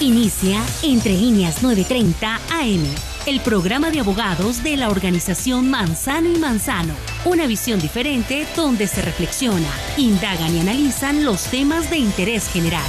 Inicia Entre Líneas 9:30 AM, el programa de abogados de la organización Manzano y Manzano. Una visión diferente donde se reflexiona, indagan y analizan los temas de interés general.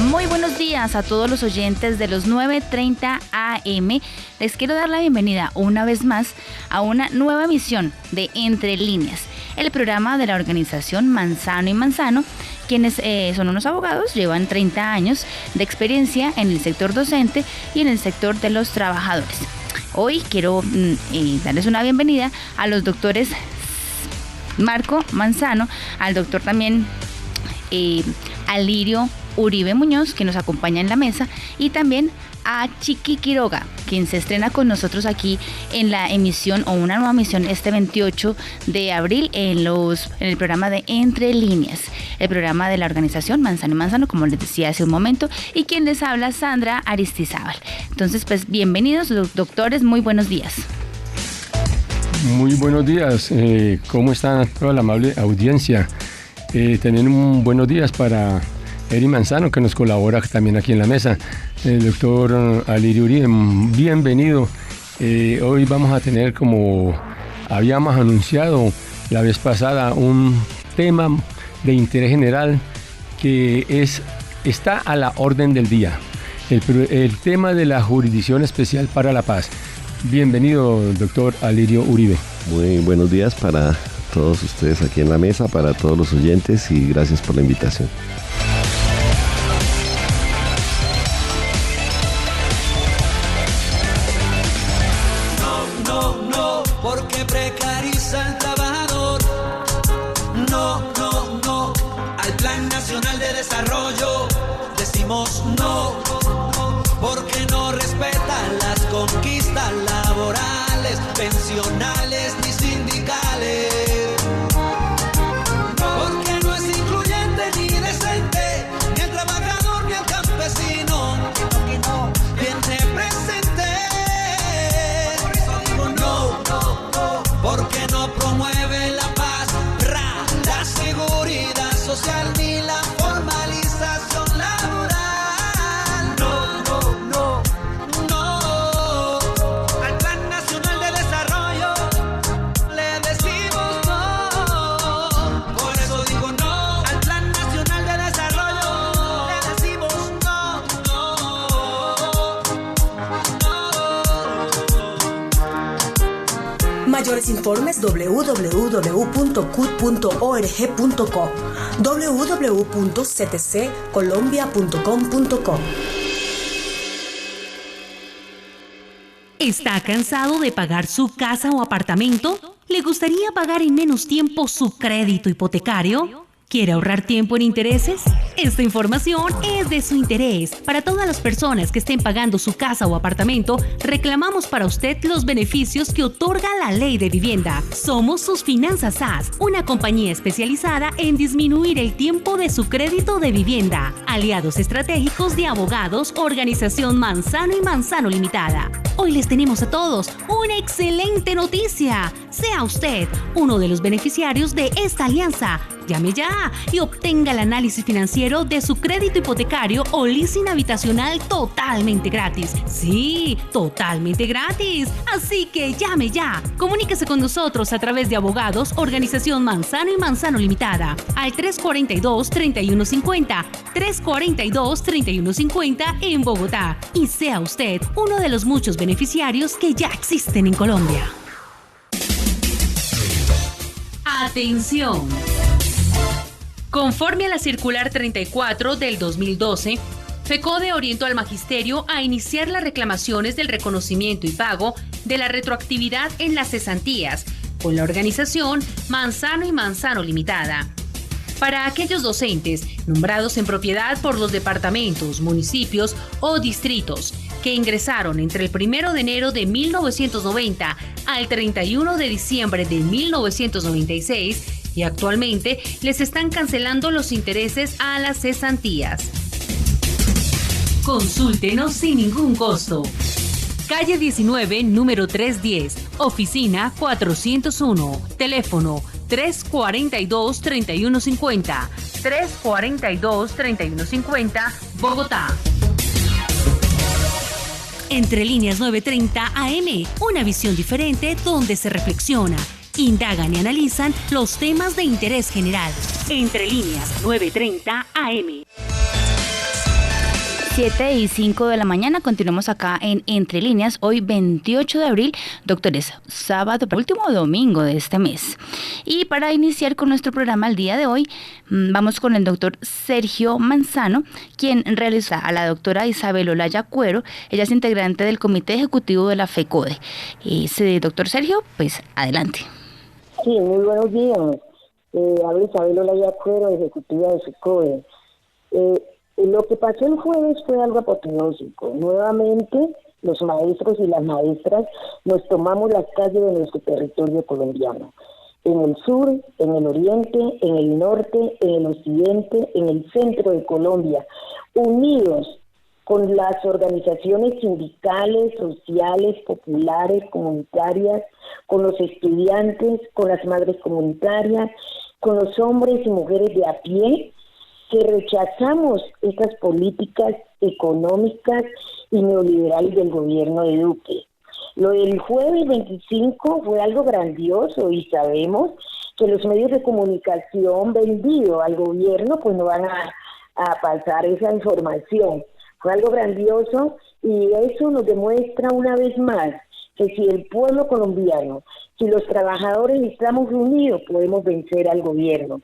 Muy buenos días a todos los oyentes de los 9:30 AM. Les quiero dar la bienvenida una vez más a una nueva emisión de Entre Líneas, el programa de la organización Manzano y Manzano, quienes son unos abogados, llevan 30 años de experiencia en el sector docente y en el sector de los trabajadores. Hoy quiero darles una bienvenida a los doctores Marco Manzano, al doctor también Alirio Uribe Muñoz, que nos acompaña en la mesa, y también a Chiqui Quiroga, quien se estrena con nosotros aquí en la emisión o una nueva emisión este 28 de abril en el programa de Entre Líneas, el programa de la organización Manzano y Manzano, como les decía hace un momento, y quien les habla, Sandra Aristizábal. Entonces, pues bienvenidos, doctores, muy buenos días. Muy buenos días, ¿cómo está toda la amable audiencia? También buenos días para Eri Manzano, que nos colabora también aquí en la mesa. El doctor Alirio Uribe, bienvenido. Hoy vamos a tener, como habíamos anunciado la vez pasada, un tema de interés general que está a la orden del día. El tema de la Jurisdicción Especial para la Paz. Bienvenido, doctor Alirio Uribe. Muy buenos días para todos ustedes aquí en la mesa, para todos los oyentes, y gracias por la invitación. Porque precariza al trabajador. No al Plan Nacional de Desarrollo. Decimos no, porque no respeta las conquistas laborales, pensionales ni sindicales. Porque no es incluyente ni decente, ni el trabajador ni el campesino. Bien represente. Por eso digo no, porque no promueve la paz, la seguridad social ni la formalización laboral. No al Plan Nacional de Desarrollo le decimos no. Por eso digo no al Plan Nacional de Desarrollo, le decimos no. Mayores informes www.cud.org.co, www.ctccolombia.com.co. ¿Está cansado de pagar su casa o apartamento? ¿Le gustaría pagar en menos tiempo su crédito hipotecario? ¿Quiere ahorrar tiempo en intereses? Esta información es de su interés. Para todas las personas que estén pagando su casa o apartamento, reclamamos para usted los beneficios que otorga la Ley de Vivienda. Somos sus Finanzas SAS, una compañía especializada en disminuir el tiempo de su crédito de vivienda. Aliados estratégicos de abogados, organización Manzano y Manzano Limitada. Hoy les tenemos a todos una excelente noticia. Sea usted uno de los beneficiarios de esta alianza. Llame ya y obtenga el análisis financiero de su crédito hipotecario o leasing habitacional totalmente gratis. Sí, totalmente gratis. Así que llame ya. Comuníquese con nosotros a través de abogados, organización Manzano y Manzano Limitada, al 342-3150, 342-3150 en Bogotá. Y sea usted uno de los muchos beneficiarios que ya existen en Colombia. Atención. Conforme a la Circular 34 del 2012, FECODE orientó al Magisterio a iniciar las reclamaciones del reconocimiento y pago de la retroactividad en las cesantías con la organización Manzano y Manzano Limitada. Para aquellos docentes nombrados en propiedad por los departamentos, municipios o distritos que ingresaron entre el 1 de enero de 1990 al 31 de diciembre de 1996 y actualmente les están cancelando los intereses a las cesantías. Consúltenos sin ningún costo. calle 19, número 310, oficina 401, teléfono 342-3150, 342-3150, Bogotá. Entre líneas 9:30 AM, una visión diferente donde se reflexiona, indagan y analizan los temas de interés general. Entre líneas 9:30 AM. 7:05 de la mañana, continuamos acá en Entre Líneas, hoy 28 de abril, doctores, sábado, último domingo de este mes. Y para iniciar con nuestro programa el día de hoy, vamos con el doctor Sergio Manzano, quien realiza a la doctora Isabel Olaya Cuero. Ella es integrante del Comité Ejecutivo de la FECODE. Doctor Sergio, pues adelante. Sí, muy buenos días. Habla Isabel Olaya Cuero, ejecutiva de FECODE. Lo que pasó el jueves fue algo apoteósico. Nuevamente, los maestros y las maestras nos tomamos las calles de nuestro territorio colombiano. En el sur, en el oriente, en el norte, en el occidente, en el centro de Colombia, unidos con las organizaciones sindicales, sociales, populares, comunitarias, con los estudiantes, con las madres comunitarias, con los hombres y mujeres de a pie, que rechazamos estas políticas económicas y neoliberales del gobierno de Duque. Lo del jueves 25 fue algo grandioso y sabemos que los medios de comunicación vendidos al gobierno pues no van a pasar esa información. Fue algo grandioso y eso nos demuestra una vez más que si el pueblo colombiano, si los trabajadores estamos unidos, podemos vencer al gobierno.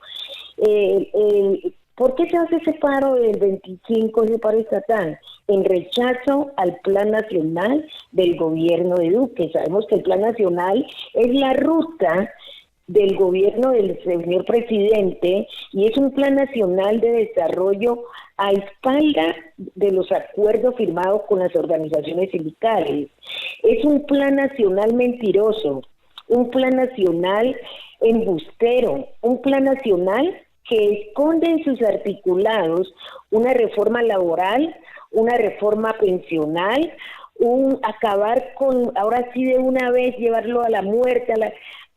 ¿Por qué se hace ese paro del 25, ese paro estatal? En rechazo al Plan Nacional del gobierno de Duque. Sabemos que el Plan Nacional es la ruta del gobierno del señor presidente y es un Plan Nacional de Desarrollo a espalda de los acuerdos firmados con las organizaciones sindicales. Es un Plan Nacional mentiroso, un Plan Nacional embustero, un Plan Nacional que esconde en sus articulados una reforma laboral, una reforma pensional, acabar con, ahora sí de una vez, llevarlo a la muerte,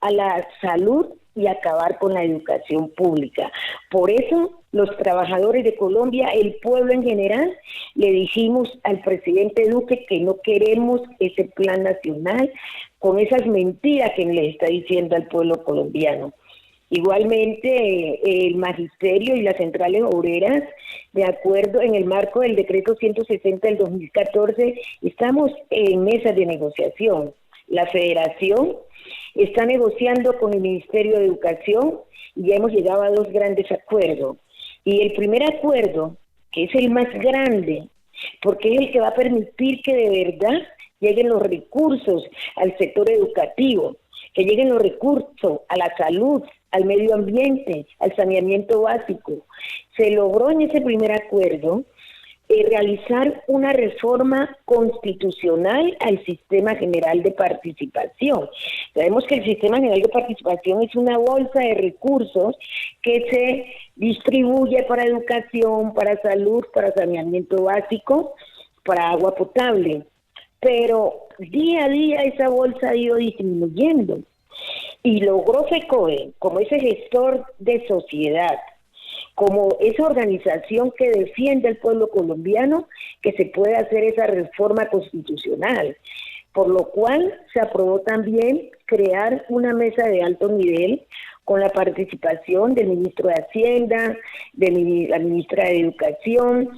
a la salud y acabar con la educación pública. Por eso, los trabajadores de Colombia, el pueblo en general, le dijimos al presidente Duque que no queremos ese plan nacional con esas mentiras que le está diciendo al pueblo colombiano. Igualmente, el magisterio y las centrales obreras, de acuerdo en el marco del decreto 160 del 2014, estamos en mesas de negociación. La federación está negociando con el Ministerio de Educación y ya hemos llegado a 2 grandes acuerdos. Y el primer acuerdo, que es el más grande, porque es el que va a permitir que de verdad lleguen los recursos al sector educativo, que lleguen los recursos a la salud, al medio ambiente, al saneamiento básico. Se logró en ese primer acuerdo realizar una reforma constitucional al Sistema General de Participación. Sabemos que el Sistema General de Participación es una bolsa de recursos que se distribuye para educación, para salud, para saneamiento básico, para agua potable. Pero día a día esa bolsa ha ido disminuyendo. Y logró FECODE, como ese gestor de sociedad, como esa organización que defiende al pueblo colombiano, que se puede hacer esa reforma constitucional. Por lo cual se aprobó también crear una mesa de alto nivel con la participación del ministro de Hacienda, de la ministra de Educación,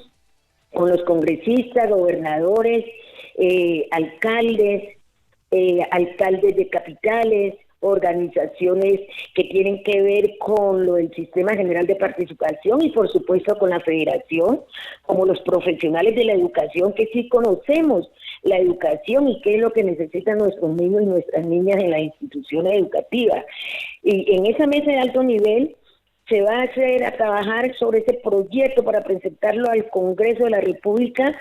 con los congresistas, gobernadores, alcaldes de capitales, organizaciones que tienen que ver con lo del Sistema General de Participación y por supuesto con la federación, como los profesionales de la educación que sí conocemos la educación y qué es lo que necesitan nuestros niños y nuestras niñas en las instituciones educativas. Y en esa mesa de alto nivel se va a trabajar sobre ese proyecto para presentarlo al Congreso de la República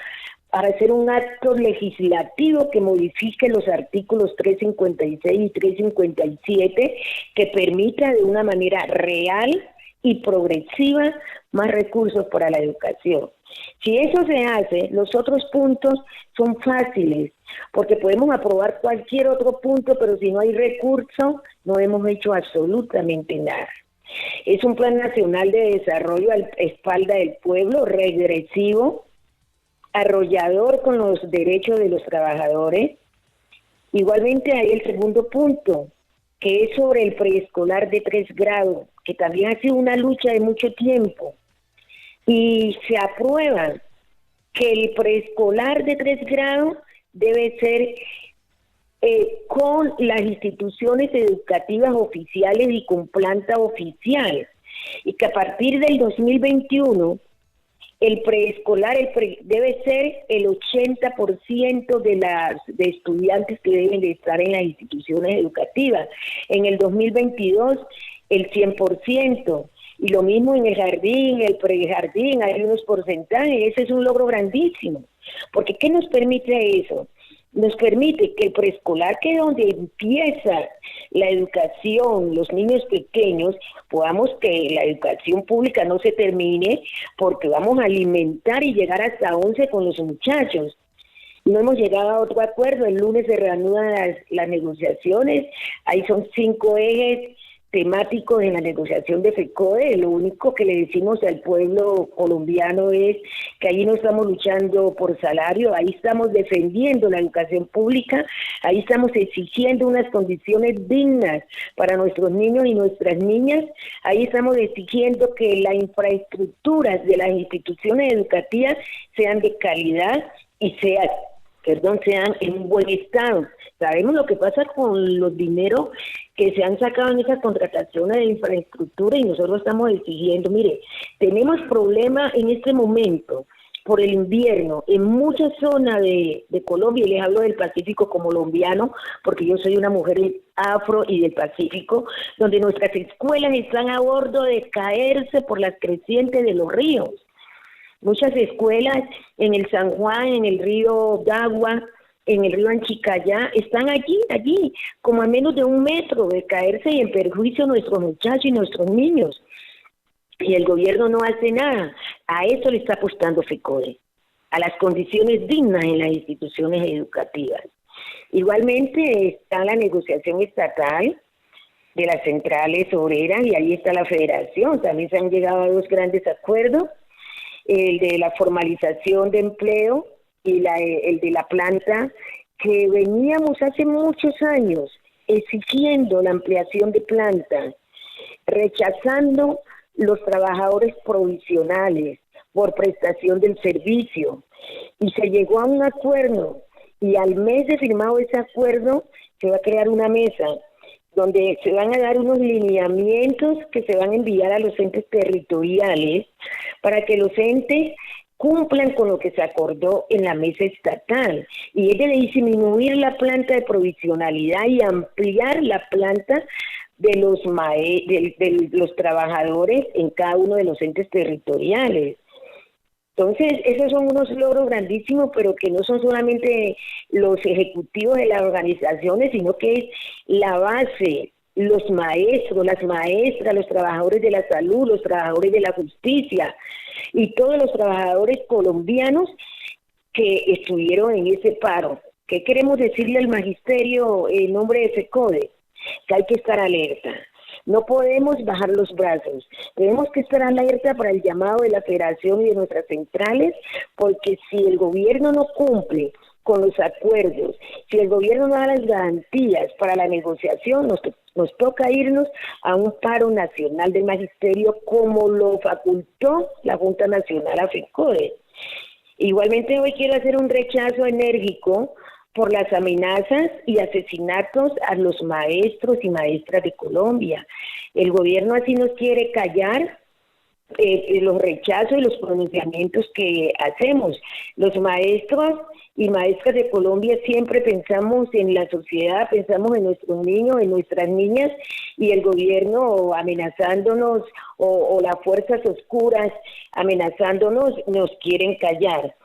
para hacer un acto legislativo que modifique los artículos 356 y 357, que permita de una manera real y progresiva más recursos para la educación. Si eso se hace, los otros puntos son fáciles, porque podemos aprobar cualquier otro punto, pero si no hay recursos, no hemos hecho absolutamente nada. Es un plan nacional de desarrollo a espalda del pueblo, regresivo, arrollador con los derechos de los trabajadores. Igualmente hay el segundo punto, que es sobre el preescolar de 3 grados, que también ha sido una lucha de mucho tiempo. Y se aprueba que el preescolar de 3 grados debe ser con las instituciones educativas oficiales y con planta oficial. Y que a partir del 2021, el preescolar debe ser el 80% de estudiantes que deben de estar en las instituciones educativas. En el 2022, el 100%. Y lo mismo en el jardín, el prejardín, hay unos porcentajes. Ese es un logro grandísimo. Porque ¿qué nos permite eso? Nos permite que el preescolar, que es donde empieza la educación, los niños pequeños, podamos que la educación pública no se termine, porque vamos a alimentar y llegar hasta 11 con los muchachos. No hemos llegado a otro acuerdo. El lunes se reanudan las negociaciones. Ahí son 5 ejes temáticos en la negociación de FECODE. Lo único que le decimos al pueblo colombiano es que ahí no estamos luchando por salario, ahí estamos defendiendo la educación pública, ahí estamos exigiendo unas condiciones dignas para nuestros niños y nuestras niñas, ahí estamos exigiendo que las infraestructuras de las instituciones educativas sean de calidad y sean en un buen estado. Sabemos lo que pasa con los dineros que se han sacado en esas contrataciones de infraestructura y nosotros estamos exigiendo, mire, tenemos problemas en este momento por el invierno en muchas zonas de Colombia, y les hablo del Pacífico colombiano, porque yo soy una mujer afro y del Pacífico, donde nuestras escuelas están a bordo de caerse por las crecientes de los ríos. Muchas escuelas en el San Juan, en el río Dagua, en el río Anchicayá, están allí, como a menos de 1 metro de caerse y en perjuicio nuestros muchachos y nuestros niños. Y el gobierno no hace nada. A eso le está apostando FECODE, a las condiciones dignas en las instituciones educativas. Igualmente está la negociación estatal de las centrales obreras y ahí está la federación. También se han llegado a 2 grandes acuerdos, el de la formalización de empleo y el de la planta, que veníamos hace muchos años exigiendo la ampliación de planta, rechazando los trabajadores provisionales por prestación del servicio, y se llegó a un acuerdo, y al mes de firmado ese acuerdo se va a crear una mesa donde se van a dar unos lineamientos que se van a enviar a los entes territoriales para que los entes cumplan con lo que se acordó en la mesa estatal, y es de disminuir la planta de provisionalidad y ampliar la planta de los trabajadores en cada uno de los entes territoriales. Entonces, esos son unos logros grandísimos, pero que no son solamente los ejecutivos de las organizaciones, sino que es la base, los maestros, las maestras, los trabajadores de la salud, los trabajadores de la justicia y todos los trabajadores colombianos que estuvieron en ese paro. ¿Qué queremos decirle al magisterio en nombre de FECODE? Que hay que estar alerta. No podemos bajar los brazos. Tenemos que estar alerta para el llamado de la federación y de nuestras centrales, porque si el gobierno no cumple con los acuerdos, si el gobierno no da las garantías para la negociación, nos toca irnos a un paro nacional del magisterio, como lo facultó la Junta Nacional a FECODE. Igualmente hoy quiero hacer un rechazo enérgico por las amenazas y asesinatos a los maestros y maestras de Colombia. El gobierno así nos quiere callar los rechazos y los pronunciamientos que hacemos. Los maestros y maestras de Colombia siempre pensamos en la sociedad, pensamos en nuestros niños, en nuestras niñas, y el gobierno amenazándonos o las fuerzas oscuras amenazándonos nos quieren callar.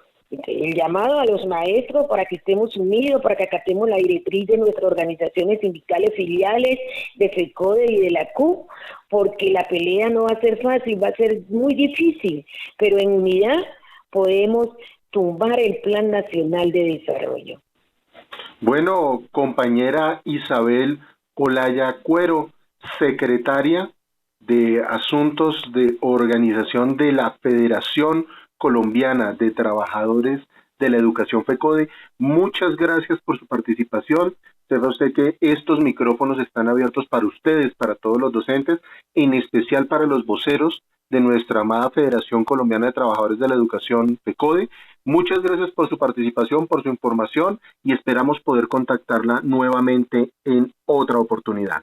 El llamado a los maestros para que estemos unidos, para que acatemos la directriz de nuestras organizaciones sindicales filiales, de FECODE y de la CUP, porque la pelea no va a ser fácil, va a ser muy difícil, pero en unidad podemos tumbar el Plan Nacional de Desarrollo. Bueno, compañera Isabel Olaya Cuero, secretaria de Asuntos de Organización de la Federación Colombiana de Trabajadores de la Educación FECODE, muchas gracias por su participación. Sepa usted que estos micrófonos están abiertos para ustedes, para todos los docentes, en especial para los voceros de nuestra amada Federación Colombiana de Trabajadores de la Educación FECODE. Muchas gracias por su participación, por su información y esperamos poder contactarla nuevamente en otra oportunidad.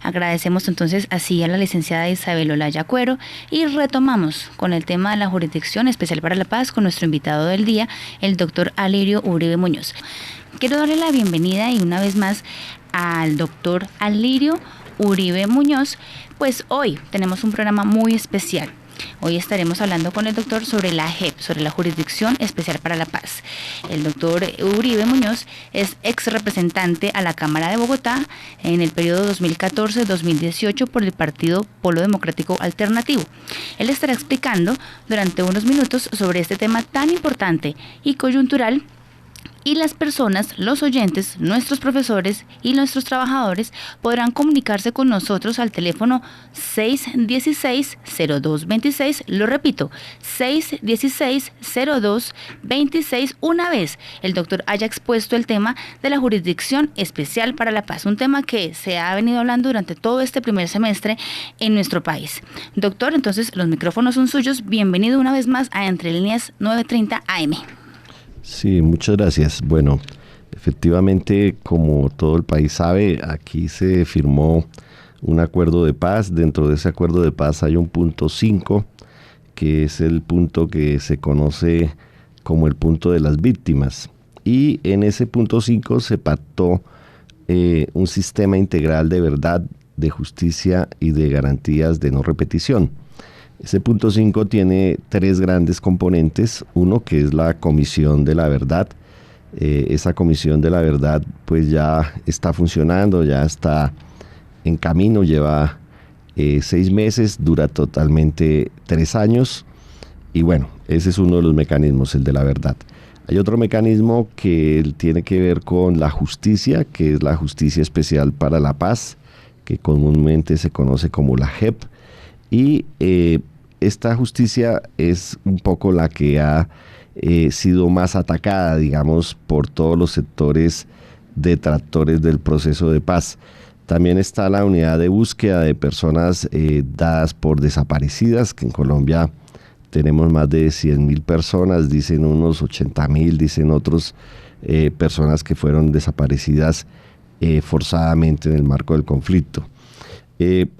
Agradecemos entonces así a la licenciada Isabel Olaya Cuero y retomamos con el tema de la Jurisdicción Especial para la Paz con nuestro invitado del día, el doctor Alirio Uribe Muñoz. Quiero darle la bienvenida y una vez más al doctor Alirio Uribe Muñoz, pues hoy tenemos un programa muy especial. Hoy estaremos hablando con el doctor sobre la JEP, sobre la Jurisdicción Especial para la Paz. El doctor Uribe Muñoz es ex representante a la Cámara de Bogotá en el periodo 2014-2018 por el Partido Polo Democrático Alternativo. Él estará explicando durante unos minutos sobre este tema tan importante y coyuntural, y las personas, los oyentes, nuestros profesores y nuestros trabajadores podrán comunicarse con nosotros al teléfono 616-0226, lo repito, 616-0226, una vez el doctor haya expuesto el tema de la Jurisdicción Especial para la Paz, un tema que se ha venido hablando durante todo este primer semestre en nuestro país. Doctor, entonces los micrófonos son suyos, bienvenido una vez más a Entre Líneas 930 AM. Sí, muchas gracias. Bueno, efectivamente, como todo el país sabe, aquí se firmó un acuerdo de paz. Dentro de ese acuerdo de paz hay un punto 5, que es el punto que se conoce como el punto de las víctimas. Y en ese punto 5 se pactó un sistema integral de verdad, de justicia y de garantías de no repetición. Ese punto 5 tiene 3 grandes componentes. Uno, que es la Comisión de la Verdad. Esa Comisión de la Verdad pues ya está funcionando, ya está en camino, lleva 6 meses, dura totalmente 3 años. Y bueno, ese es uno de los mecanismos, el de la verdad. Hay otro mecanismo que tiene que ver con la justicia, que es la Justicia Especial para la Paz, que comúnmente se conoce como la JEP. Y esta justicia es un poco la que ha sido más atacada, digamos, por todos los sectores detractores del proceso de paz. También está la unidad de búsqueda de personas dadas por desaparecidas, que en Colombia tenemos más de 100.000 personas, dicen unos 80.000, dicen otros personas que fueron desaparecidas forzadamente en el marco del conflicto.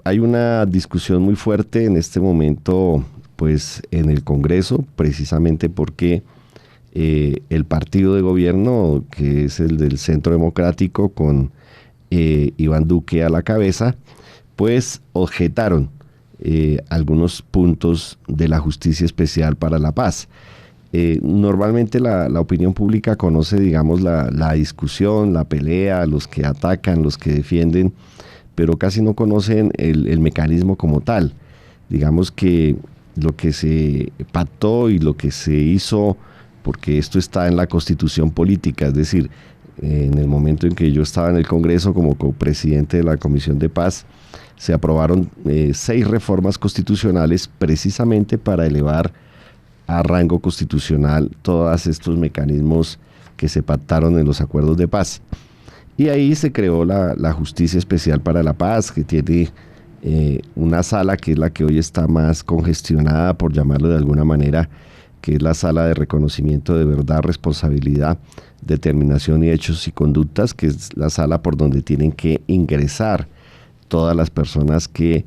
Hay una discusión muy fuerte en este momento pues, en el Congreso, precisamente porque el partido de gobierno, que es el del Centro Democrático, con Iván Duque a la cabeza, pues objetaron algunos puntos de la Justicia Especial para la Paz. Normalmente la opinión pública conoce, digamos, la discusión, la pelea, los que atacan, los que defienden, pero casi no conocen el mecanismo como tal. Digamos que lo que se pactó y lo que se hizo, porque esto está en la Constitución política, es decir, en el momento en que yo estaba en el Congreso como copresidente de la Comisión de Paz, se aprobaron 6 reformas constitucionales precisamente para elevar a rango constitucional todos estos mecanismos que se pactaron en los acuerdos de paz. Y ahí se creó la Justicia Especial para la Paz, que tiene una sala que es la que hoy está más congestionada, por llamarlo de alguna manera, que es la Sala de Reconocimiento de Verdad, Responsabilidad, Determinación y Hechos y Conductas, que es la sala por donde tienen que ingresar todas las personas que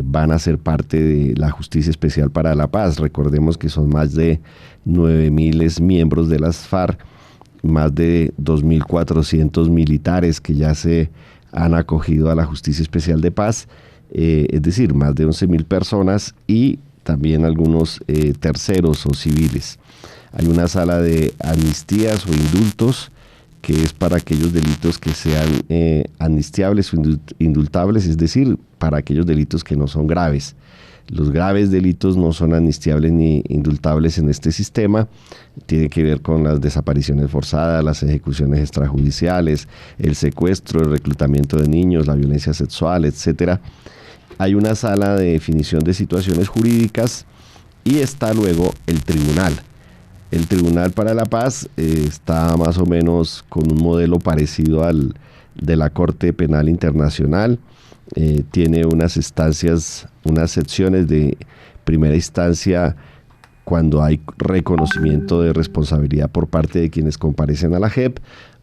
van a ser parte de la Justicia Especial para la Paz. Recordemos que son más de 9.000 miembros de las FARC, más de 2.400 militares que ya se han acogido a la Justicia Especial de Paz, es decir, más de 11.000 personas y también algunos terceros o civiles. Hay una sala de amnistías o indultos, que es para aquellos delitos que sean amnistiables o indultables, es decir, para aquellos delitos que no son graves. Los graves delitos no son amnistiables ni indultables en este sistema. Tiene que ver con las desapariciones forzadas, las ejecuciones extrajudiciales, el secuestro, el reclutamiento de niños, la violencia sexual, etcétera. Hay una sala de definición de situaciones jurídicas y está luego el tribunal. El Tribunal para la Paz está más o menos con un modelo parecido al de la Corte Penal Internacional. Tiene unas instancias, unas secciones de primera instancia cuando hay reconocimiento de responsabilidad por parte de quienes comparecen a la JEP,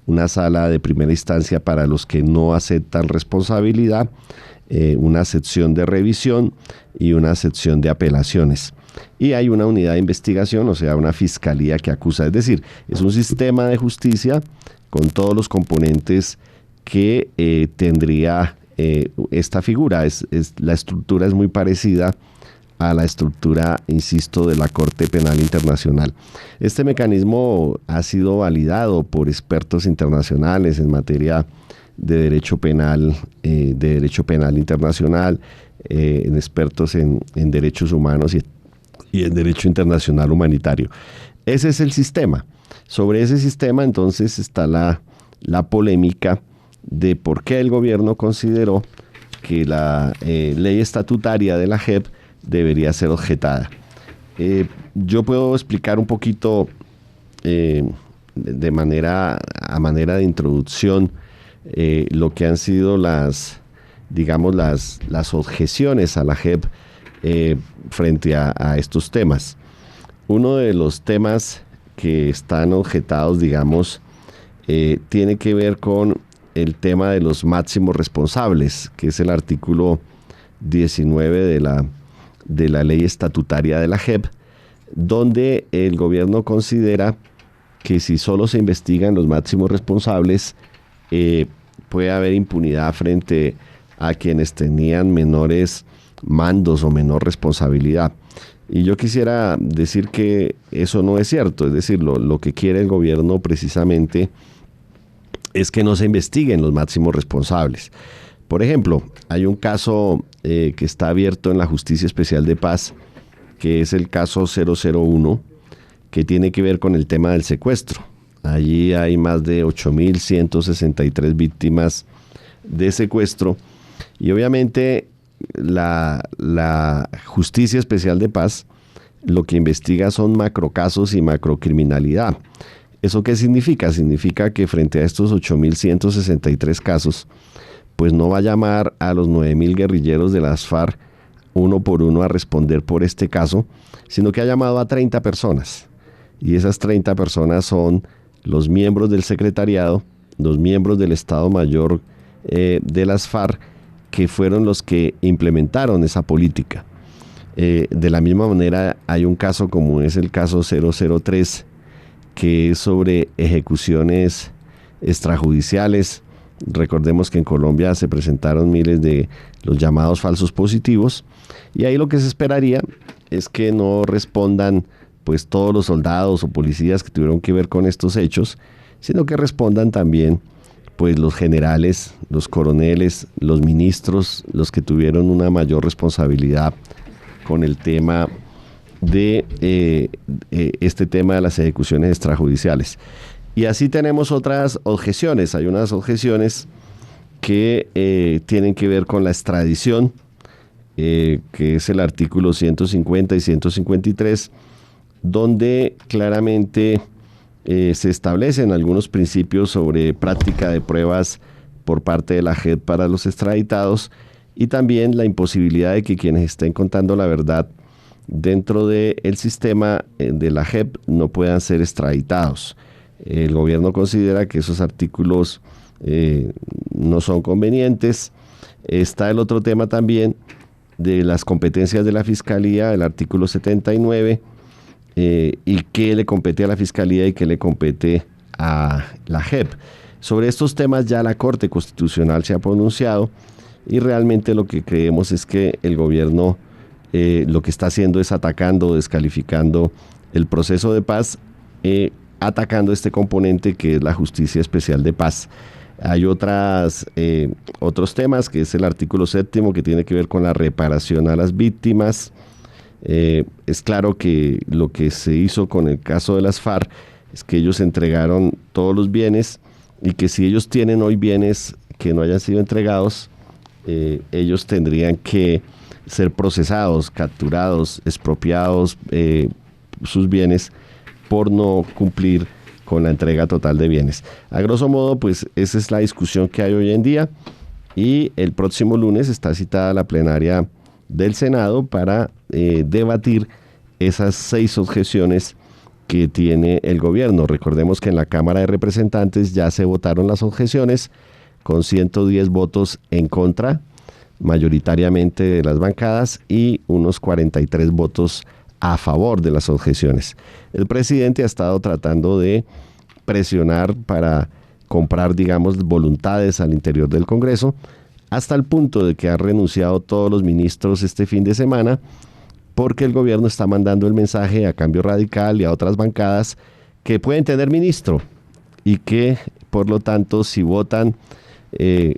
una sala de primera instancia para los que no aceptan responsabilidad, una sección de revisión y una sección de apelaciones. Y hay una unidad de investigación, o sea, una fiscalía que acusa. Es decir, es un sistema de justicia con todos los componentes que tendría esta figura. La estructura es muy parecida a la estructura, insisto, de la Corte Penal Internacional. Este mecanismo ha sido validado por expertos internacionales en materia de derecho penal internacional, en expertos en derechos humanos y en derecho internacional humanitario. Ese es el sistema. Sobre ese sistema entonces está la polémica de por qué el gobierno consideró que la ley estatutaria de la JEP debería ser objetada. Yo puedo explicar un poquito a manera de introducción lo que han sido las objeciones a la JEP frente a estos temas. Uno de los temas que están objetados, tiene que ver con el tema de los máximos responsables, que es el artículo 19 de la ley estatutaria de la JEP, donde el gobierno considera que si solo se investigan los máximos responsables, puede haber impunidad frente a quienes tenían menores mandos o menor responsabilidad. Y yo quisiera decir que eso no es cierto. Es decir, lo que quiere el gobierno precisamente es que no se investiguen los máximos responsables. Por ejemplo, hay un caso que está abierto en la Justicia Especial de Paz, que es el caso 001, que tiene que ver con el tema del secuestro. Allí hay más de 8.163 víctimas de secuestro y obviamente la Justicia Especial de Paz lo que investiga son macrocasos y macrocriminalidad. ¿Eso qué significa? Significa que frente a estos 8.163 casos, pues no va a llamar a los 9.000 guerrilleros de las FARC uno por uno a responder por este caso, sino que ha llamado a 30 personas. Y esas 30 personas son los miembros del secretariado, los miembros del Estado Mayor de las FARC, que fueron los que implementaron esa política. De la misma manera, hay un caso como es el caso 003, que es sobre ejecuciones extrajudiciales. Recordemos que en Colombia se presentaron miles de los llamados falsos positivos, y ahí lo que se esperaría es que no respondan pues todos los soldados o policías que tuvieron que ver con estos hechos, sino que respondan también pues los generales, los coroneles, los ministros, los que tuvieron una mayor responsabilidad con el tema de este tema de las ejecuciones extrajudiciales. Y así tenemos otras objeciones. Hay unas objeciones que tienen que ver con la extradición, que es el artículo 150 y 153, donde claramente se establecen algunos principios sobre práctica de pruebas por parte de la JEP para los extraditados y también la imposibilidad de que quienes estén contando la verdad dentro del sistema de la JEP no puedan ser extraditados. El gobierno considera que esos artículos no son convenientes. Está el otro tema también de las competencias de la Fiscalía, el artículo 79, y qué le compete a la Fiscalía y qué le compete a la JEP. Sobre estos temas ya la Corte Constitucional se ha pronunciado y realmente lo que creemos es que el gobierno lo que está haciendo es atacando, descalificando el proceso de paz atacando este componente que es la Justicia Especial de Paz. Hay otros temas, que es el artículo 7º, que tiene que ver con la reparación a las víctimas. Es claro que lo que se hizo con el caso de las FARC es que ellos entregaron todos los bienes, y que si ellos tienen hoy bienes que no hayan sido entregados, ellos tendrían que ser procesados, capturados, expropiados sus bienes por no cumplir con la entrega total de bienes. A grosso modo, pues esa es la discusión que hay hoy en día, y el próximo lunes está citada la plenaria del Senado para debatir esas 6 objeciones que tiene el gobierno. Recordemos que en la Cámara de Representantes ya se votaron las objeciones con 110 votos en contra, mayoritariamente de las bancadas, y unos 43 votos a favor de las objeciones. El presidente ha estado tratando de presionar para comprar, digamos, voluntades al interior del Congreso, hasta el punto de que han renunciado todos los ministros este fin de semana, porque el gobierno está mandando el mensaje a Cambio Radical y a otras bancadas que pueden tener ministro, y que, por lo tanto, si votan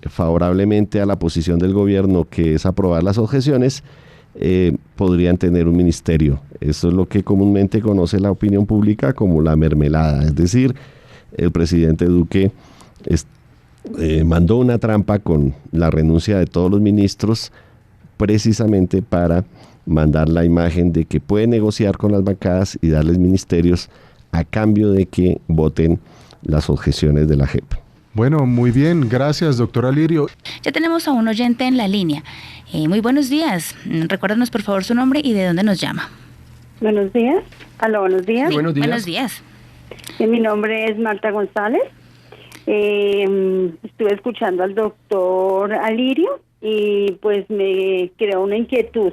favorablemente a la posición del gobierno, que es aprobar las objeciones, podrían tener un ministerio. Eso es lo que comúnmente conoce la opinión pública como la mermelada. Es decir, el presidente Duque mandó una trampa con la renuncia de todos los ministros, precisamente para mandar la imagen de que puede negociar con las bancadas y darles ministerios a cambio de que voten las objeciones de la JEP. Bueno, muy bien, gracias, doctora Lirio. Ya tenemos a un oyente en la línea. Muy buenos días. Recuérdanos, por favor, su nombre y de dónde nos llama. Buenos días. Aló, buenos días. Sí, buenos días. Buenos días. Mi nombre es Marta González. Estuve escuchando al doctor Alirio y pues me creó una inquietud.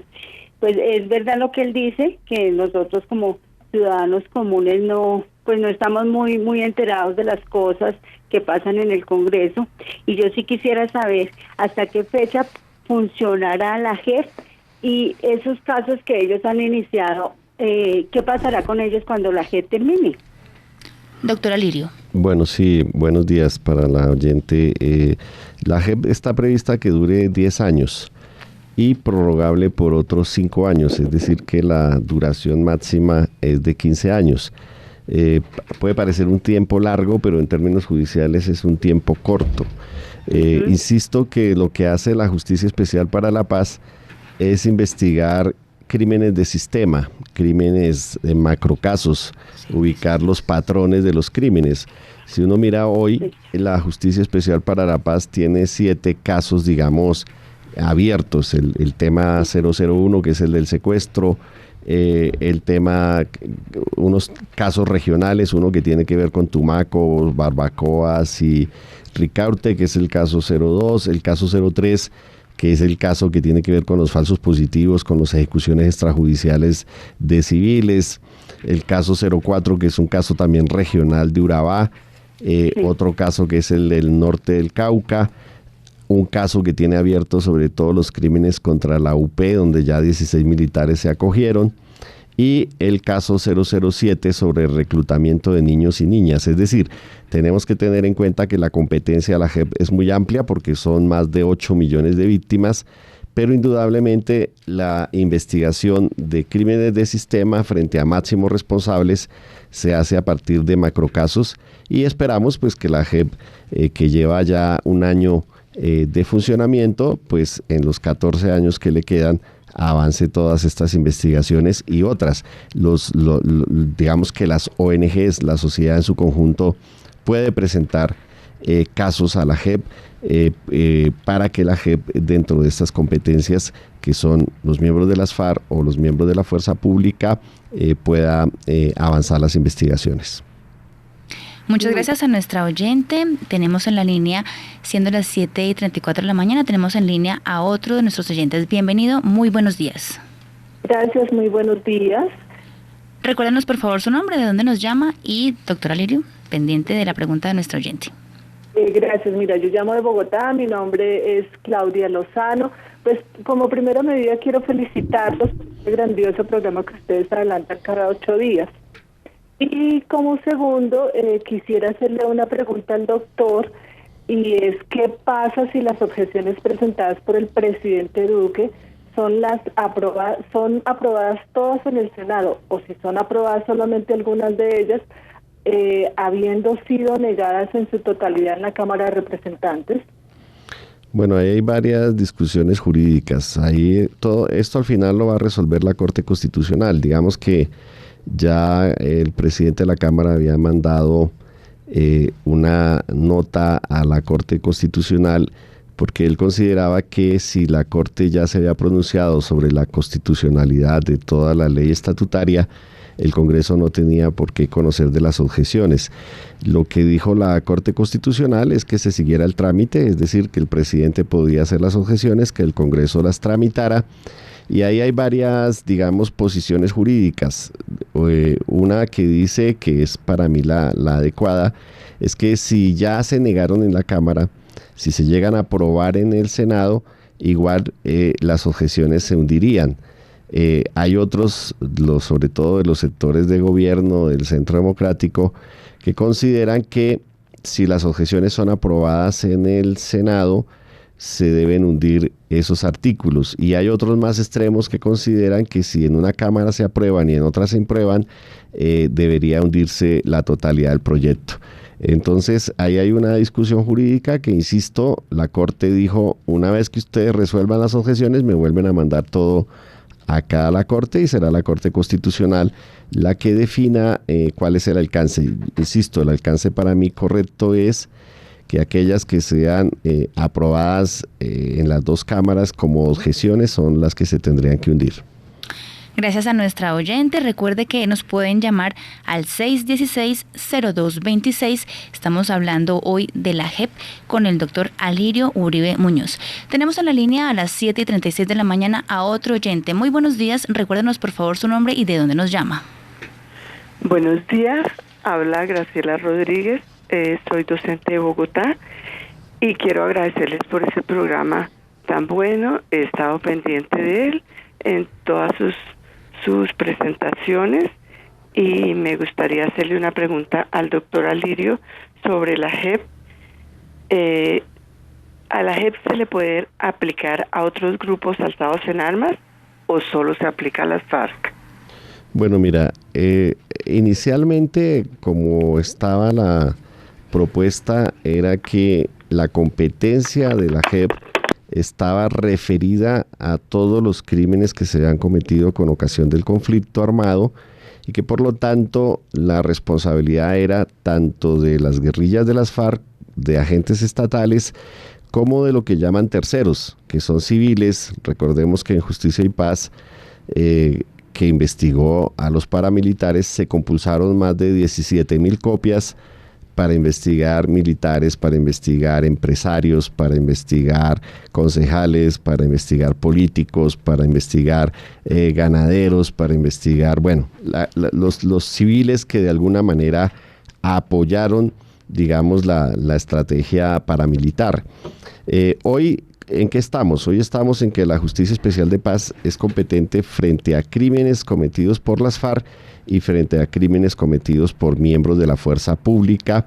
Pues es verdad lo que él dice, que nosotros como ciudadanos comunes no estamos muy enterados de las cosas que pasan en el Congreso, y yo sí quisiera saber hasta qué fecha funcionará la JEP y esos casos que ellos han iniciado, ¿qué pasará con ellos cuando la JEP termine? Doctora Lirio. Bueno, sí, buenos días para la oyente. La JEP está prevista que dure 10 años y prorrogable por otros 5 años, es decir, que la duración máxima es de 15 años. Puede parecer un tiempo largo, pero en términos judiciales es un tiempo corto. Insisto que lo que hace la Justicia Especial para la Paz es investigar crímenes de sistema, crímenes de macrocasos, ubicar los patrones de los crímenes. Si uno mira hoy, la Justicia Especial para la Paz tiene 7 casos, digamos, abiertos. El tema 001, que es el del secuestro, el tema, unos casos regionales, uno que tiene que ver con Tumaco, Barbacoas y Ricaurte, que es el caso 02, el caso 03, que es el caso que tiene que ver con los falsos positivos, con las ejecuciones extrajudiciales de civiles, el caso 04, que es un caso también regional de Urabá, otro caso que es el del norte del Cauca, un caso que tiene abierto sobre todo los crímenes contra la UP, donde ya 16 militares se acogieron, y el caso 007 sobre el reclutamiento de niños y niñas. Es decir, tenemos que tener en cuenta que la competencia de la JEP es muy amplia porque son más de 8 millones de víctimas, pero indudablemente la investigación de crímenes de sistema frente a máximos responsables se hace a partir de macrocasos, y esperamos pues que la JEP, que lleva ya un año de funcionamiento, pues en los 14 años que le quedan avance todas estas investigaciones y otras. Digamos que las ONGs, la sociedad en su conjunto, puede presentar casos a la JEP para que la JEP, dentro de estas competencias que son los miembros de las FARC o los miembros de la fuerza pública, pueda avanzar las investigaciones. Muchas gracias a nuestra oyente. Tenemos en la línea, siendo las 7:34 de la mañana, tenemos en línea a otro de nuestros oyentes. Bienvenido, muy buenos días. Gracias, muy buenos días. Recuérdanos, por favor, su nombre, de dónde nos llama, y, doctora Lirio, pendiente de la pregunta de nuestro oyente. Gracias, mira, yo llamo de Bogotá, mi nombre es Claudia Lozano. Pues como primera medida quiero felicitarlos por este grandioso programa que ustedes adelantan cada 8 días. Y como segundo, quisiera hacerle una pregunta al doctor, y es ¿qué pasa si las objeciones presentadas por el presidente Duque son aprobadas todas en el Senado, o si son aprobadas solamente algunas de ellas, habiendo sido negadas en su totalidad en la Cámara de Representantes? Bueno, ahí hay varias discusiones jurídicas. Ahí todo esto al final lo va a resolver la Corte Constitucional. Digamos que ya el presidente de la Cámara había mandado una nota a la Corte Constitucional porque él consideraba que si la Corte ya se había pronunciado sobre la constitucionalidad de toda la ley estatutaria, el Congreso no tenía por qué conocer de las objeciones. Lo que dijo la Corte Constitucional es que se siguiera el trámite, es decir, que el presidente podía hacer las objeciones, que el Congreso las tramitara, y ahí hay varias, digamos, posiciones jurídicas. Una que dice, que es para mí la adecuada, es que si ya se negaron en la Cámara, si se llegan a aprobar en el Senado, igual las objeciones se hundirían. Hay otros, sobre todo de los sectores de gobierno del Centro Democrático, que consideran que si las objeciones son aprobadas en el Senado, se deben hundir esos artículos. Y hay otros más extremos que consideran que si en una Cámara se aprueban y en otra se imprueban, debería hundirse la totalidad del proyecto. Entonces, ahí hay una discusión jurídica que, insisto, la Corte dijo, una vez que ustedes resuelvan las objeciones, me vuelven a mandar todo acá a la Corte, y será la Corte Constitucional la que defina cuál es el alcance. Insisto, el alcance para mí correcto es que aquellas que sean aprobadas en las dos cámaras como objeciones son las que se tendrían que hundir. Gracias a nuestra oyente. Recuerde que nos pueden llamar al 616-0226. Estamos hablando hoy de la JEP con el doctor Alirio Uribe Muñoz. Tenemos en la línea a las 7:36 de la mañana a otro oyente. Muy buenos días. Recuérdenos por favor su nombre y de dónde nos llama. Buenos días. Habla Graciela Rodríguez. Soy docente de Bogotá y quiero agradecerles por ese programa tan bueno. He estado pendiente de él en todas sus presentaciones, y me gustaría hacerle una pregunta al doctor Alirio sobre la JEP. ¿A la JEP se le puede aplicar a otros grupos alzados en armas o solo se aplica a las FARC? Bueno, mira, inicialmente como estaba la propuesta era que la competencia de la JEP estaba referida a todos los crímenes que se han cometido con ocasión del conflicto armado, y que por lo tanto la responsabilidad era tanto de las guerrillas de las FARC, de agentes estatales, como de lo que llaman terceros, que son civiles. Recordemos que en Justicia y Paz, que investigó a los paramilitares, se compulsaron más de 17,000 copias para investigar militares, para investigar empresarios, para investigar concejales, para investigar políticos, para investigar ganaderos, para investigar, bueno, los civiles que de alguna manera apoyaron, digamos, la estrategia paramilitar. Hoy, ¿en qué estamos? Hoy estamos en que la Justicia Especial de Paz es competente frente a crímenes cometidos por las FARC y frente a crímenes cometidos por miembros de la fuerza pública,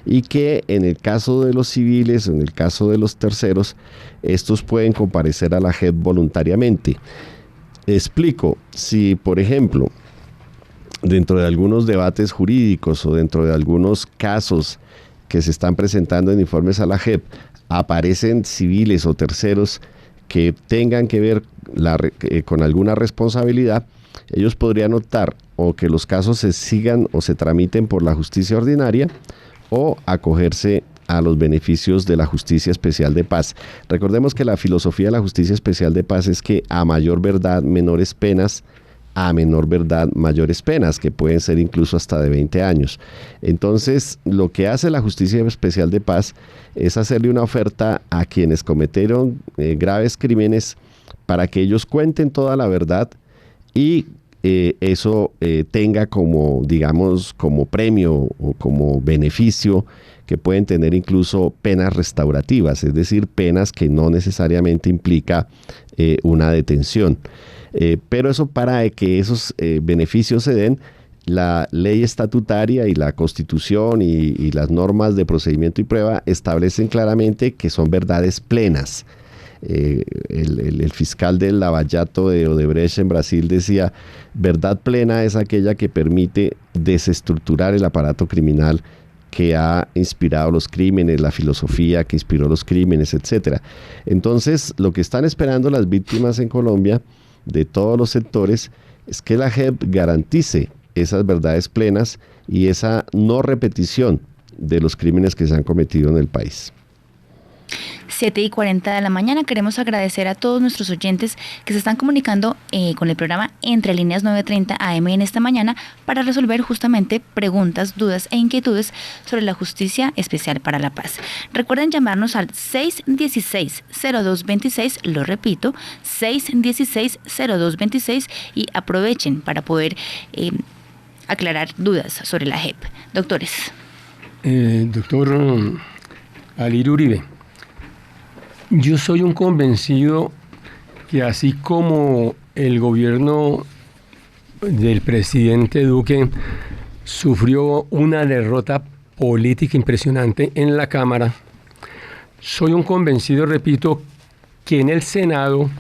y que en el caso de los civiles, en el caso de los terceros, estos pueden comparecer a la JEP voluntariamente. Explico, si por ejemplo, dentro de algunos debates jurídicos o dentro de algunos casos que se están presentando en informes a la JEP, aparecen civiles o terceros que tengan que ver con alguna responsabilidad, ellos podrían optar o que los casos se sigan o se tramiten por la justicia ordinaria, o acogerse a los beneficios de la Justicia Especial de Paz. Recordemos que la filosofía de la Justicia Especial de Paz es que a mayor verdad, menores penas; a menor verdad, mayores penas, que pueden ser incluso hasta de 20 años. Entonces, lo que hace la Justicia Especial de Paz es hacerle una oferta a quienes cometieron graves crímenes para que ellos cuenten toda la verdad, y eso tenga como, digamos, como premio o como beneficio que pueden tener incluso penas restaurativas, es decir, penas que no necesariamente implica una detención. Pero eso, para que esos beneficios se den, la ley estatutaria y la Constitución y las normas de procedimiento y prueba establecen claramente que son verdades plenas. El fiscal del Lavallato de Odebrecht en Brasil decía: verdad plena es aquella que permite desestructurar el aparato criminal que ha inspirado los crímenes, la filosofía que inspiró los crímenes, etc. Entonces, lo que están esperando las víctimas en Colombia, de todos los sectores, es que la JEP garantice esas verdades plenas y esa no repetición de los crímenes que se han cometido en el país. 7:40 de la mañana. Queremos agradecer a todos nuestros oyentes que se están comunicando con el programa Entre Líneas 9:30 AM en esta mañana para resolver justamente preguntas, dudas e inquietudes sobre la Justicia Especial para la Paz. Recuerden llamarnos al 616-0226, lo repito, 616-0226, y aprovechen para poder aclarar dudas sobre la JEP. Doctores. Doctor Alirio Uribe, yo soy un convencido que así como el gobierno del presidente Duque sufrió una derrota política impresionante en la Cámara, soy un convencido, repito, que en el Senado,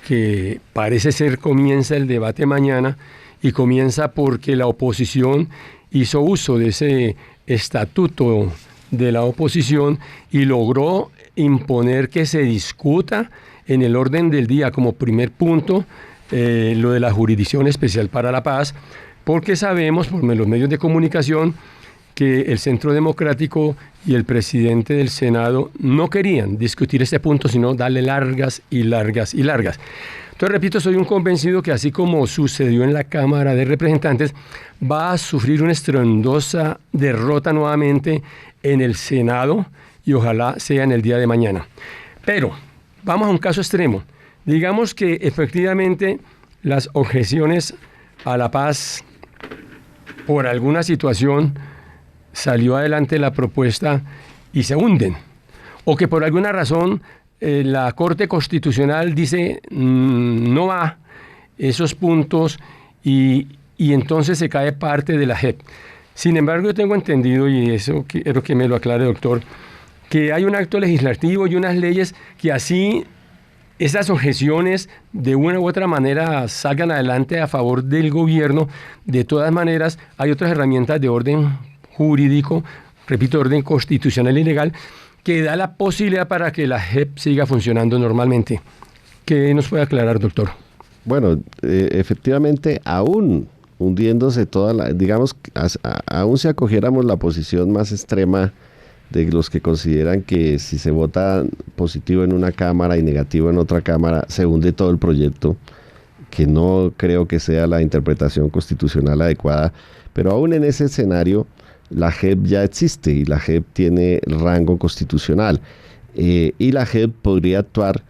que parece ser comienza el debate mañana, y comienza porque la oposición hizo uso de ese estatuto de la oposición y logró imponer que se discuta en el orden del día como primer punto lo de la Jurisdicción Especial para la Paz, porque sabemos por los medios de comunicación que el Centro Democrático y el presidente del Senado no querían discutir este punto, sino darle largas y largas y largas. Entonces, repito, soy un convencido que así como sucedió en la Cámara de Representantes, va a sufrir una estruendosa derrota nuevamente en el Senado, y ojalá sea en el día de mañana. Pero vamos a un caso extremo. Digamos que efectivamente las objeciones a la paz, por alguna situación, salió adelante la propuesta y se hunden. O que por alguna razón la Corte Constitucional dice no va esos puntos y entonces se cae parte de la JEP. Sin embargo, yo tengo entendido, y eso quiero que me lo aclare, doctor, que hay un acto legislativo y unas leyes que así esas objeciones de una u otra manera salgan adelante a favor del gobierno. De todas maneras, hay otras herramientas de orden jurídico, repito, orden constitucional y legal, que da la posibilidad para que la JEP siga funcionando normalmente. ¿Qué nos puede aclarar, doctor? Bueno, efectivamente, aún hundiéndose digamos, aún si acogiéramos la posición más extrema de los que consideran que si se vota positivo en una cámara y negativo en otra cámara, se hunde todo el proyecto, que no creo que sea la interpretación constitucional adecuada, pero aún en ese escenario, la JEP ya existe y la JEP tiene rango constitucional, y la JEP podría actuar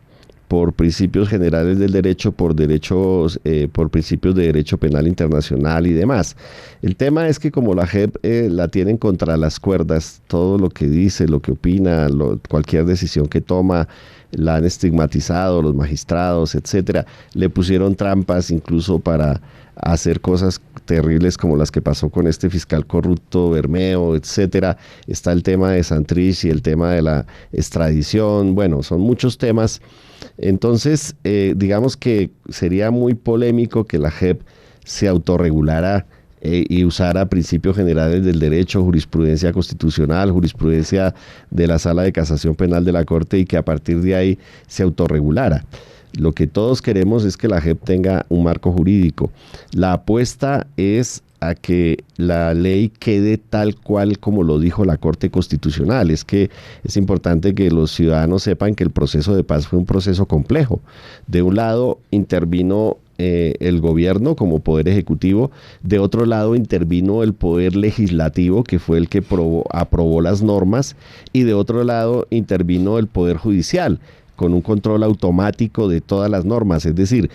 por principios generales del derecho, por principios de derecho penal internacional y demás. El tema es que como la JEP la tienen contra las cuerdas, todo lo que dice, lo que opina, cualquier decisión que toma, la han estigmatizado los magistrados, etcétera, le pusieron trampas incluso para hacer cosas terribles como las que pasó con este fiscal corrupto Bermeo, etcétera. Está el tema de Santrich y el tema de la extradición. Bueno, son muchos temas. Entonces, digamos que sería muy polémico que la JEP se autorregulara y usara principios generales del derecho, jurisprudencia constitucional, jurisprudencia de la Sala de Casación Penal de la Corte, y que a partir de ahí se autorregulara. Lo que todos queremos es que la JEP tenga un marco jurídico. La apuesta es a que la ley quede tal cual como lo dijo la Corte Constitucional. Es que es importante que los ciudadanos sepan que el proceso de paz fue un proceso complejo. De un lado intervino el gobierno como poder ejecutivo, de otro lado intervino el poder legislativo, que fue el que aprobó las normas, y de otro lado intervino el poder judicial, con un control automático de todas las normas. Es decir,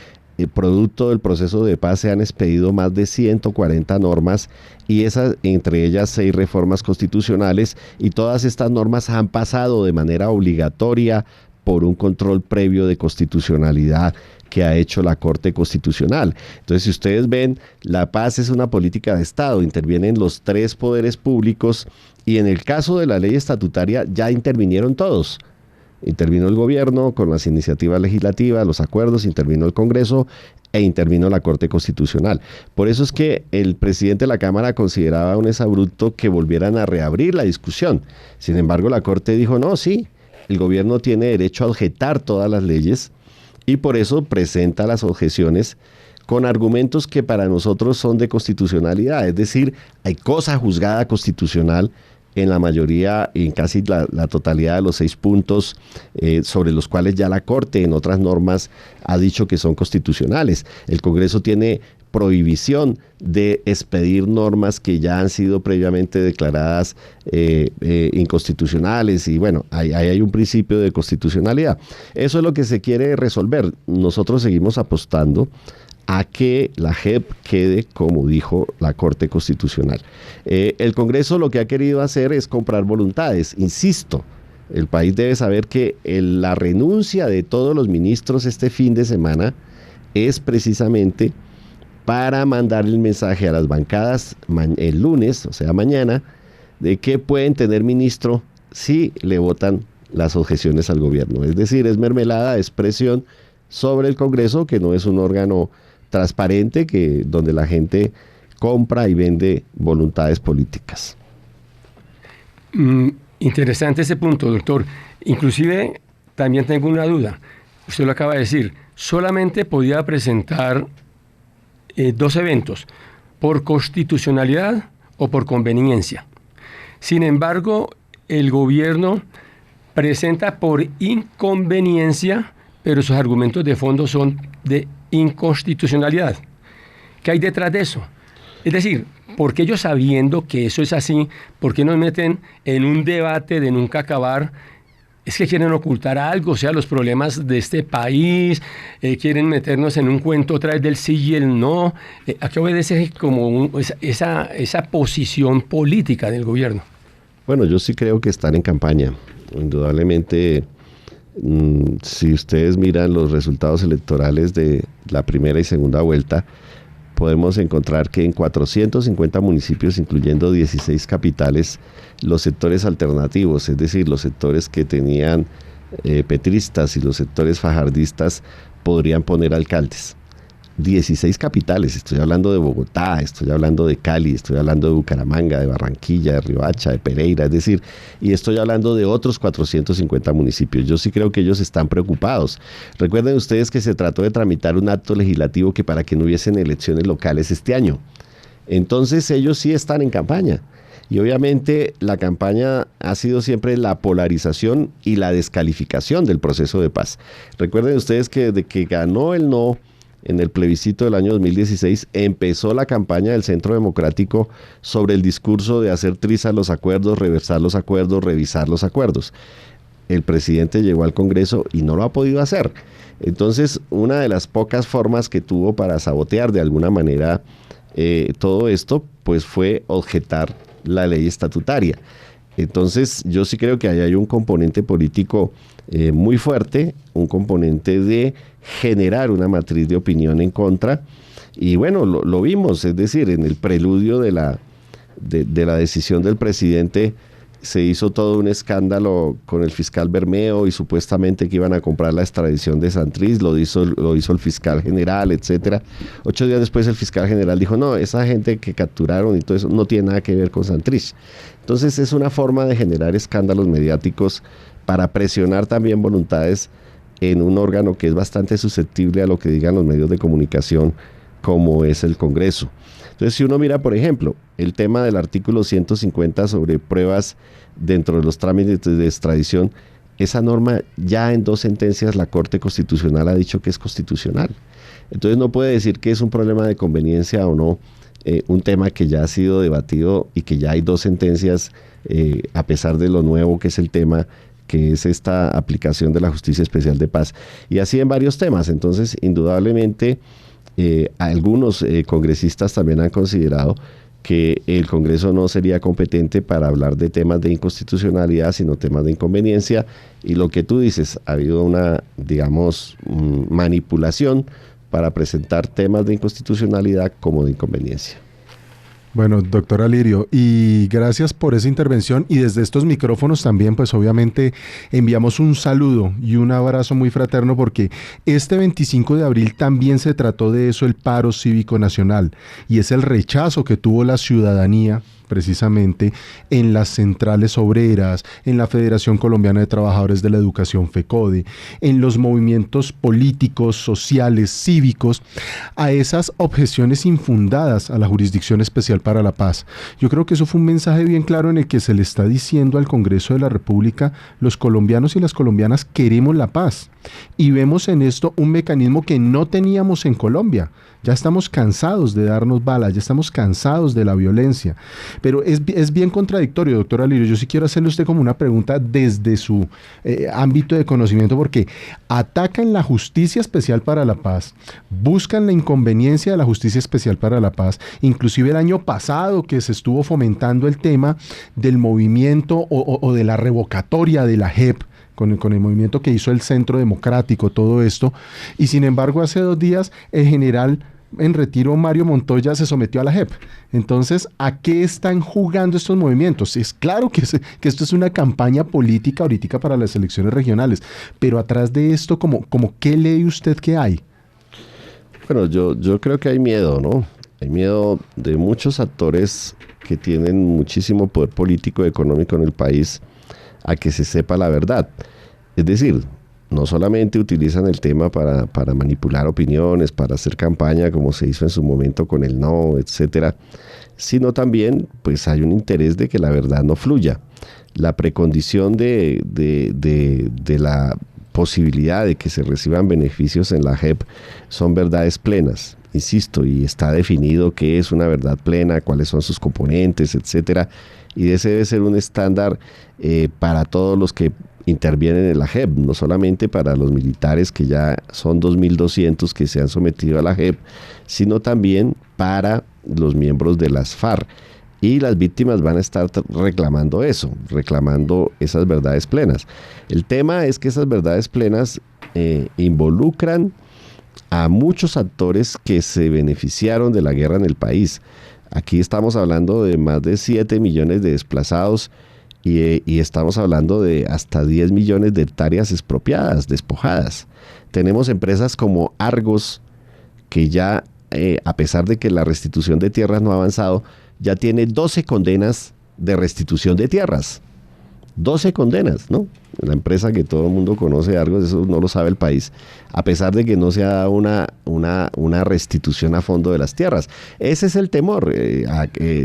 producto del proceso de paz se han expedido más de 140 normas, y entre ellas 6 reformas constitucionales, y todas estas normas han pasado de manera obligatoria por un control previo de constitucionalidad que ha hecho la Corte Constitucional. Entonces, si ustedes ven, la paz es una política de Estado, intervienen los 3 poderes públicos y en el caso de la ley estatutaria ya intervinieron todos. Intervino el gobierno con las iniciativas legislativas, los acuerdos, intervino el Congreso e intervino la Corte Constitucional. Por eso es que el presidente de la Cámara consideraba un exabrupto que volvieran a reabrir la discusión. Sin embargo, la Corte dijo, no, sí, el gobierno tiene derecho a objetar todas las leyes y por eso presenta las objeciones con argumentos que para nosotros son de constitucionalidad. Es decir, hay cosa juzgada constitucional en la mayoría y en casi la totalidad de los 6 puntos sobre los cuales ya la Corte en otras normas ha dicho que son constitucionales. El Congreso tiene prohibición de expedir normas que ya han sido previamente declaradas inconstitucionales y bueno, ahí hay un principio de constitucionalidad. Eso es lo que se quiere resolver. Nosotros seguimos apostando a que la JEP quede como dijo la Corte Constitucional. El Congreso lo que ha querido hacer es comprar voluntades. Insisto, el país debe saber que la renuncia de todos los ministros este fin de semana es precisamente para mandar el mensaje a las bancadas el lunes, o sea mañana, de que pueden tener ministro si le votan las objeciones al gobierno. Es decir, es mermelada, es presión sobre el Congreso, que no es un órgano transparente donde la gente compra y vende voluntades políticas. Interesante ese punto, doctor. Inclusive también tengo una duda. Usted lo acaba de decir, solamente podía presentar 2 eventos, por constitucionalidad o por conveniencia. Sin embargo, el gobierno presenta por inconveniencia, pero sus argumentos de fondo son de inconstitucionalidad. ¿Qué hay detrás de eso? Es decir, ¿por qué ellos sabiendo que eso es así, por qué nos meten en un debate de nunca acabar? Es que quieren ocultar algo, o sea, los problemas de este país, quieren meternos en un cuento otra vez del sí y el no. ¿A qué obedece como esa posición política del gobierno? Bueno, yo sí creo que están en campaña. Indudablemente, si ustedes miran los resultados electorales de la primera y segunda vuelta, podemos encontrar que en 450 municipios, incluyendo 16 capitales, los sectores alternativos, es decir, los sectores que tenían petristas y los sectores fajardistas, podrían poner alcaldes. 16 capitales, estoy hablando de Bogotá, estoy hablando de Cali, estoy hablando de Bucaramanga, de Barranquilla, de Riohacha, de Pereira, es decir, y estoy hablando de otros 450 municipios. Yo sí creo que ellos están preocupados. Recuerden ustedes que se trató de tramitar un acto legislativo que para que no hubiesen elecciones locales este año. Entonces ellos sí están en campaña. Y obviamente la campaña ha sido siempre la polarización y la descalificación del proceso de paz. Recuerden ustedes que desde que ganó el no en el plebiscito del año 2016, empezó la campaña del Centro Democrático sobre el discurso de hacer trizas los acuerdos, reversar los acuerdos, revisar los acuerdos. El presidente llegó al Congreso y no lo ha podido hacer. Entonces, una de las pocas formas que tuvo para sabotear de alguna manera todo esto, pues fue objetar la ley estatutaria. Entonces, yo sí creo que ahí hay un componente político muy fuerte, un componente de generar una matriz de opinión en contra, y bueno, lo vimos, es decir, en el preludio de la decisión del presidente se hizo todo un escándalo con el fiscal Bermeo y supuestamente que iban a comprar la extradición de Santrich, lo hizo el fiscal general, etcétera. 8 días después el fiscal general dijo, no, esa gente que capturaron y todo eso no tiene nada que ver con Santrich. Entonces es una forma de generar escándalos mediáticos para presionar también voluntades en un órgano que es bastante susceptible a lo que digan los medios de comunicación, como es el Congreso. Entonces, si uno mira, por ejemplo, el tema del artículo 150 sobre pruebas dentro de los trámites de extradición, esa norma ya en 2 sentencias la Corte Constitucional ha dicho que es constitucional. Entonces no puede decir que es un problema de conveniencia o no, un tema que ya ha sido debatido y que ya hay 2 sentencias, a pesar de lo nuevo que es el tema, que es esta aplicación de la Justicia Especial de Paz, y así en varios temas. Entonces, indudablemente, algunos congresistas también han considerado que el Congreso no sería competente para hablar de temas de inconstitucionalidad, sino temas de inconveniencia. Y lo que tú dices, ha habido una, digamos, manipulación para presentar temas de inconstitucionalidad como de inconveniencia. Bueno, doctor Alirio, y gracias por esa intervención, y desde estos micrófonos también, pues obviamente enviamos un saludo y un abrazo muy fraterno, porque este 25 de abril también se trató de eso, el paro cívico nacional, y es el rechazo que tuvo la ciudadanía precisamente en las centrales obreras, en la Federación Colombiana de Trabajadores de la Educación FECODE, en los movimientos políticos, sociales, cívicos, a esas objeciones infundadas a la Jurisdicción Especial para la Paz. Yo creo que eso fue un mensaje bien claro en el que se le está diciendo al Congreso de la República: los colombianos y las colombianas queremos la paz, y vemos en esto un mecanismo que no teníamos en Colombia. Ya estamos cansados de darnos balas, ya estamos cansados de la violencia. Pero es bien contradictorio, doctor Alirio. Yo sí quiero hacerle a usted como una pregunta desde su ámbito de conocimiento, porque atacan la Justicia Especial para la Paz, buscan la inconveniencia de la Justicia Especial para la Paz. Inclusive el año pasado, que se estuvo fomentando el tema del movimiento o de la revocatoria de la JEP, con el movimiento que hizo el Centro Democrático, todo esto, y sin embargo hace 2 días el general en retiro Mario Montoya se sometió a la JEP. Entonces, ¿a qué están jugando estos movimientos? Es claro que esto es una campaña política ahorita para las elecciones regionales, pero atrás de esto, como ¿qué lee usted que hay? Bueno, yo creo que hay miedo, ¿no? Hay miedo de muchos actores que tienen muchísimo poder político y económico en el país a que se sepa la verdad. Es decir, no solamente utilizan el tema para manipular opiniones, para hacer campaña como se hizo en su momento con el no, etcétera, sino también pues hay un interés de que la verdad no fluya. La precondición de la posibilidad de que se reciban beneficios en la JEP son verdades plenas, insisto, y está definido qué es una verdad plena, cuáles son sus componentes, etcétera, y ese debe ser un estándar para todos los que intervienen en la JEP, no solamente para los militares, que ya son 2.200 que se han sometido a la JEP, sino también para los miembros de las FARC. Y las víctimas van a estar reclamando eso, reclamando esas verdades plenas. El tema es que esas verdades plenas involucran a muchos actores que se beneficiaron de la guerra en el país. Aquí estamos hablando de más de 7 millones de desplazados y estamos hablando de hasta 10 millones de hectáreas expropiadas, despojadas. Tenemos empresas como Argos, que ya, a pesar de que la restitución de tierras no ha avanzado, ya tiene 12 condenas de restitución de tierras. 12 condenas, ¿no? La empresa que todo el mundo conoce, Argos, eso no lo sabe el país, a pesar de que no se ha dado una restitución a fondo de las tierras. Ese es el temor.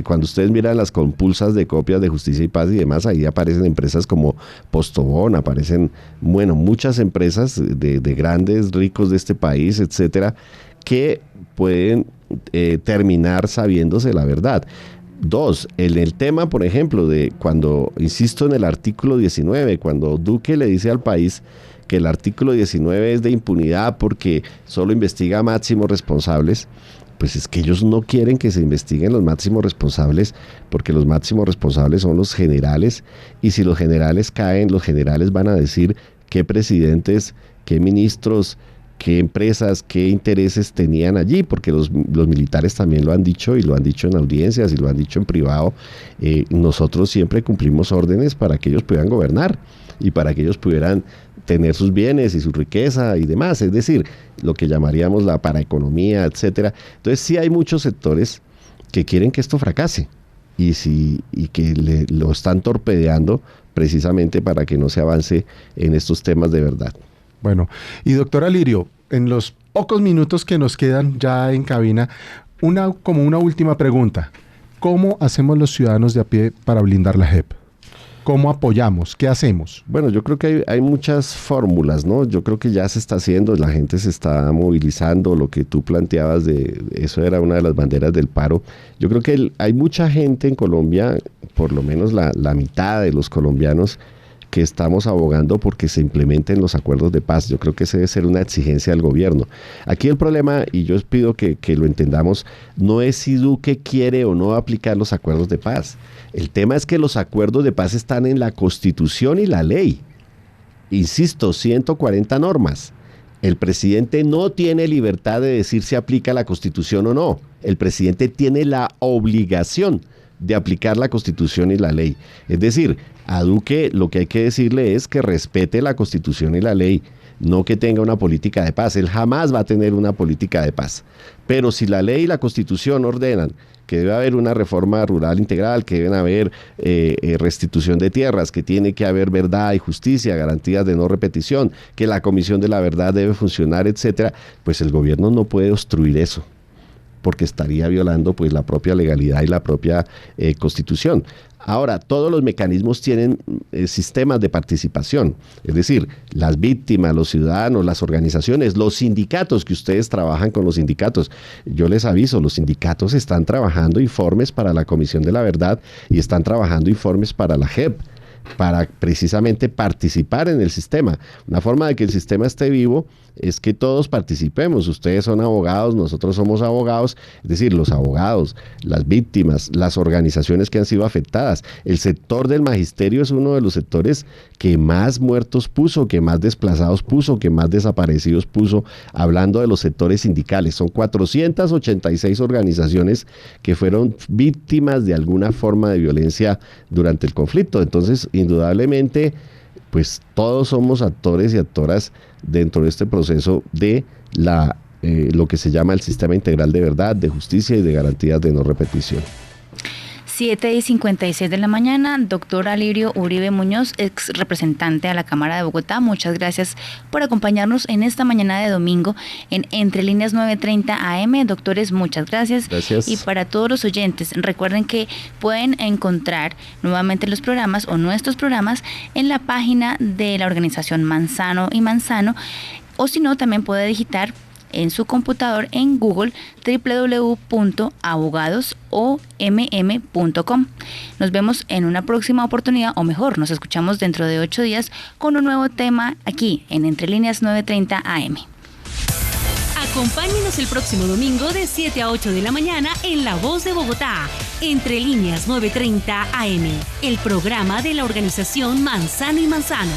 Cuando ustedes miran las compulsas de copias de Justicia y Paz y demás, ahí aparecen empresas como Postobón, aparecen, bueno, muchas empresas de grandes ricos de este país, etcétera, que pueden terminar sabiéndose la verdad. 2, en el tema, por ejemplo, de cuando, insisto en el artículo 19, cuando Duque le dice al país que el artículo 19 es de impunidad porque solo investiga a máximos responsables, pues es que ellos no quieren que se investiguen los máximos responsables, porque los máximos responsables son los generales, y si los generales caen, los generales van a decir qué presidentes, qué ministros, qué empresas, qué intereses tenían allí, porque los militares también lo han dicho, y lo han dicho en audiencias, y lo han dicho en privado. Nosotros siempre cumplimos órdenes para que ellos puedan gobernar, y para que ellos pudieran tener sus bienes y su riqueza y demás, es decir, lo que llamaríamos la paraeconomía, etcétera. Entonces sí hay muchos sectores que quieren que esto fracase, y que lo están torpedeando precisamente para que no se avance en estos temas de verdad. Bueno, y doctor Alirio, en los pocos minutos que nos quedan ya en cabina, como una última pregunta. ¿Cómo hacemos los ciudadanos de a pie para blindar la JEP? ¿Cómo apoyamos? ¿Qué hacemos? Bueno, yo creo que hay muchas fórmulas, ¿no? Yo creo que ya se está haciendo, la gente se está movilizando, lo que tú planteabas eso era una de las banderas del paro. Yo creo que hay mucha gente en Colombia, por lo menos la mitad de los colombianos, que estamos abogando porque se implementen los acuerdos de paz. Yo creo que esa debe ser una exigencia del gobierno. Aquí el problema, y yo os pido que lo entendamos, no es si Duque quiere o no aplicar los acuerdos de paz. El tema es que los acuerdos de paz están en la Constitución y la ley. Insisto, 140 normas. El presidente no tiene libertad de decir si aplica la Constitución o no. El presidente tiene la obligación de aplicar la Constitución y la ley. Es decir, a Duque lo que hay que decirle es que respete la Constitución y la ley, no que tenga una política de paz. Él jamás va a tener una política de paz. Pero si la ley y la Constitución ordenan que debe haber una reforma rural integral, que deben haber restitución de tierras, que tiene que haber verdad y justicia, garantías de no repetición, que la Comisión de la Verdad debe funcionar, etcétera, pues el gobierno no puede obstruir eso, porque estaría violando pues la propia legalidad y la propia Constitución. Ahora, todos los mecanismos tienen sistemas de participación, es decir, las víctimas, los ciudadanos, las organizaciones, los sindicatos, que ustedes trabajan con los sindicatos. Yo les aviso, los sindicatos están trabajando informes para la Comisión de la Verdad y están trabajando informes para la JEP, para precisamente participar en el sistema. Una forma de que el sistema esté vivo es que todos participemos. Ustedes son abogados, nosotros somos abogados, es decir, los abogados, las víctimas, las organizaciones que han sido afectadas. El sector del magisterio es uno de los sectores que más muertos puso, que más desplazados puso, que más desaparecidos puso, hablando de los sectores sindicales. Son 486 organizaciones que fueron víctimas de alguna forma de violencia durante el conflicto. Entonces, indudablemente, pues todos somos actores y actoras dentro de este proceso de lo que se llama el sistema integral de verdad, de justicia y de garantías de no repetición. 7:56 de la mañana, doctor Alirio Uribe Muñoz, ex representante a la Cámara de Bogotá, muchas gracias por acompañarnos en esta mañana de domingo en Entre Líneas 9:30 AM. Doctores, muchas gracias. Gracias. Y para todos los oyentes, recuerden que pueden encontrar nuevamente los programas o nuestros programas en la página de la organización Manzano y Manzano, o si no, también puede digitar en su computador en Google www.abogadosomm.com. Nos vemos en una próxima oportunidad, o mejor, nos escuchamos dentro de 8 días con un nuevo tema aquí en Entre Líneas 9:30 AM. Acompáñenos el próximo domingo de 7 a 8 de la mañana en La Voz de Bogotá, Entre Líneas 9:30 AM, el programa de la organización Manzano y Manzano.